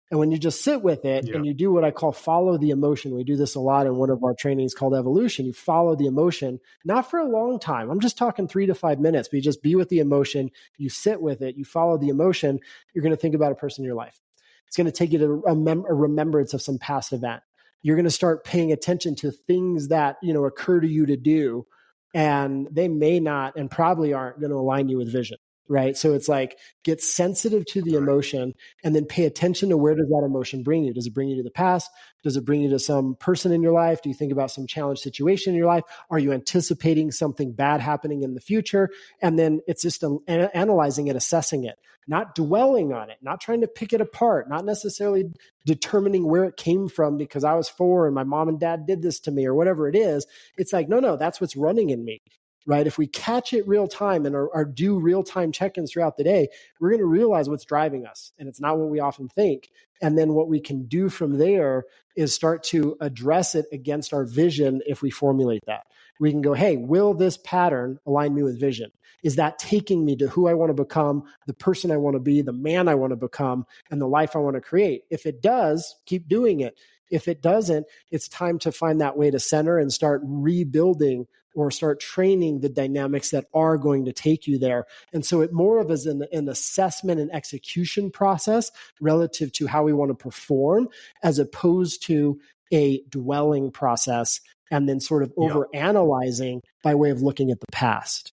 And when you just sit with it and you do what I call follow the emotion, we do this a lot in one of our trainings called Evolution. You follow the emotion, not for a long time. I'm just talking 3 to 5 minutes, but you just be with the emotion. You sit with it. You follow the emotion. You're going to think about a person in your life. It's going to take you to a remembrance of some past event. You're going to start paying attention to things that, occur to you to do, and they may not and probably aren't going to align you with vision. Right. So it's like, get sensitive to the emotion and then pay attention to where does that emotion bring you? Does it bring you to the past? Does it bring you to some person in your life? Do you think about some challenge situation in your life? Are you anticipating something bad happening in the future? And then it's just analyzing it, assessing it, not dwelling on it, not trying to pick it apart, not necessarily determining where it came from because I was 4 and my mom and dad did this to me or whatever it is. It's like, no, that's what's running in me. Right? If we catch it real time and or do real time check-ins throughout the day, we're going to realize what's driving us. And it's not what we often think. And then what we can do from there is start to address it against our vision. If we formulate that, we can go, hey, will this pattern align me with vision? Is that taking me to who I want to become, the person I want to be, the man I want to become, and the life I want to create? If it does, keep doing it. If it doesn't, it's time to find that way to center and start rebuilding or start training the dynamics that are going to take you there. And so it more of as an assessment and execution process relative to how we want to perform, as opposed to a dwelling process and then sort of over analyzing by way of looking at the past.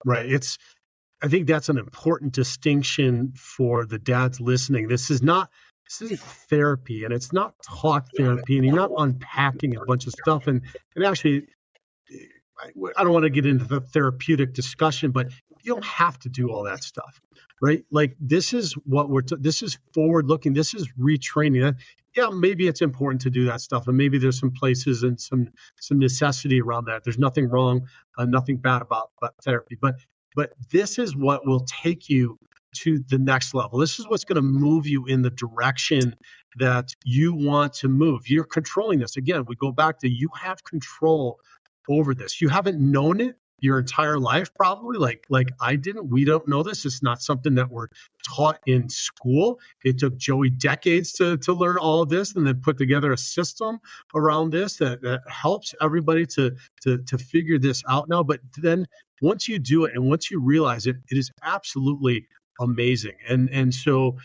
Right. I think that's an important distinction for the dads listening. This is therapy, and it's not talk therapy, and you're not unpacking a bunch of stuff. And actually, I don't want to get into the therapeutic discussion, but you don't have to do all that stuff, right? Like, this is what this is forward looking. This is retraining. Yeah, maybe it's important to do that stuff, and maybe there's some places and some necessity around that. There's nothing wrong, nothing bad about therapy, but this is what will take you to the next level. This is what's going to move you in the direction that you want to move. You're controlling this. Again, we go back to, you have control over this. You haven't known it your entire life, probably, like I didn't. We don't know this. It's not something that we're taught in school. It took Joey decades to learn all of this and then put together a system around this that helps everybody to figure this out now. But then once you do it and once you realize it, it is absolutely amazing. And so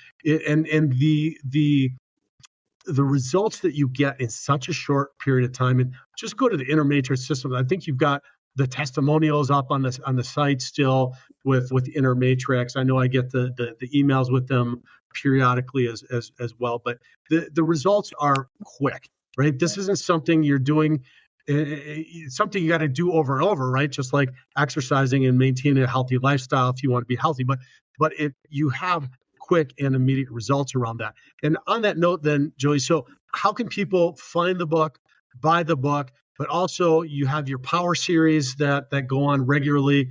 the results that you get in such a short period of time, and just go to the Inner Matrix system. I think you've got the testimonials up on the site still with Inner Matrix. I know I get the emails with them periodically as well, but the results are quick, right? This isn't something you're doing. It's something you got to do over and over, right? Just like exercising and maintaining a healthy lifestyle if you want to be healthy, but you have quick and immediate results around that. And on that note then, Joey, so how can people find the book, buy the book, but also you have your power series that go on regularly,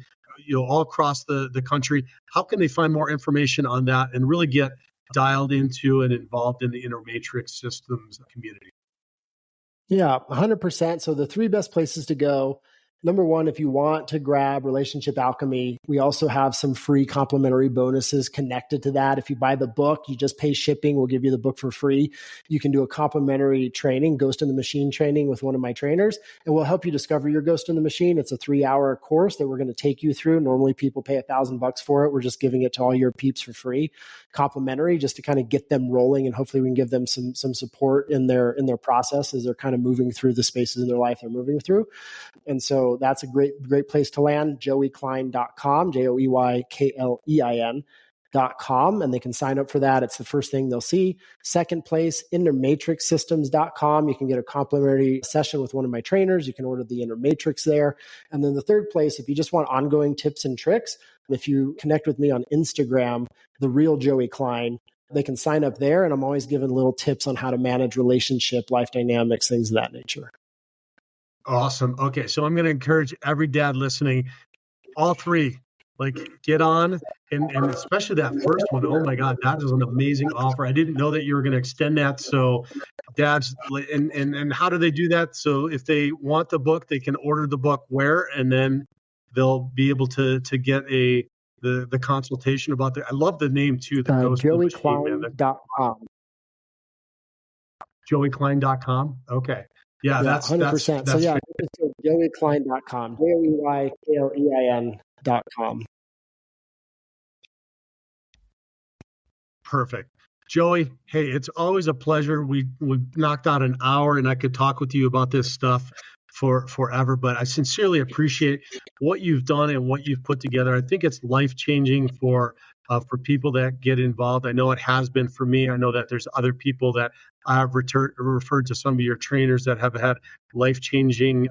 all across the country. How can they find more information on that and really get dialed into and involved in the Intermatrix Systems community? Yeah, 100%. So the three best places to go. Number one, if you want to grab Relationship Alchemy, we also have some free complimentary bonuses connected to that. If you buy the book, you just pay shipping. We'll give you the book for free. You can do a complimentary training, Ghost in the Machine training with one of my trainers, and we'll help you discover your Ghost in the Machine. It's a 3-hour course that we're going to take you through. Normally people pay $1,000 for it. We're just giving it to all your peeps for free, complimentary, just to kind of get them rolling, and hopefully we can give them some support in their process as they're kind of moving through the spaces in their life they're moving through. And so that's a great place to land, joeyklein.com, joeyklein.com, and they can sign up for that. It's the first thing they'll see. Second place, intermatrixsystems.com. You can get a complimentary session with one of my trainers. You can order the Intermatrix there. And then the third place, if you just want ongoing tips and tricks, if you connect with me on Instagram, The Real Joey Klein, they can sign up there. And I'm always giving little tips on how to manage relationship, life dynamics, things of that nature. Awesome. Okay. So I'm going to encourage every dad listening, all three, get on, and especially that first one. Oh my God, that is an amazing offer. I didn't know that you were going to extend that. So dads, and how do they do that? So if they want the book, they can order the book where, and then they'll be able to get the consultation about the, I love the name too. joeyklein.com. joeyklein.com. Okay. Yeah, that's 100%. That's so yeah, it's joeyklein.com, joeyklein.com. Perfect. Joey, hey, it's always a pleasure. We knocked out an hour, and I could talk with you about this stuff for forever, but I sincerely appreciate what you've done and what you've put together. I think it's life-changing for people that get involved. I know it has been for me. I know that there's other people that I've referred to some of your trainers that have had life-changing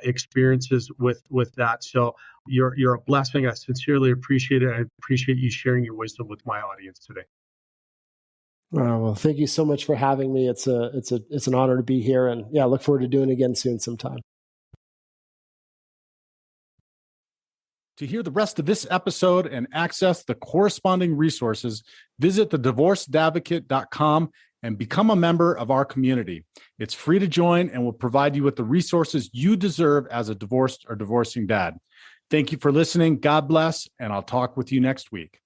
experiences with that. So you're a blessing. I sincerely appreciate it. I appreciate you sharing your wisdom with my audience today. Well, thank you so much for having me. It's an honor to be here, and yeah, I look forward to doing it again soon sometime. To hear the rest of this episode and access the corresponding resources, visit thedivorcedadvocate.com and become a member of our community. It's free to join and will provide you with the resources you deserve as a divorced or divorcing dad. Thank you for listening. God bless, and I'll talk with you next week.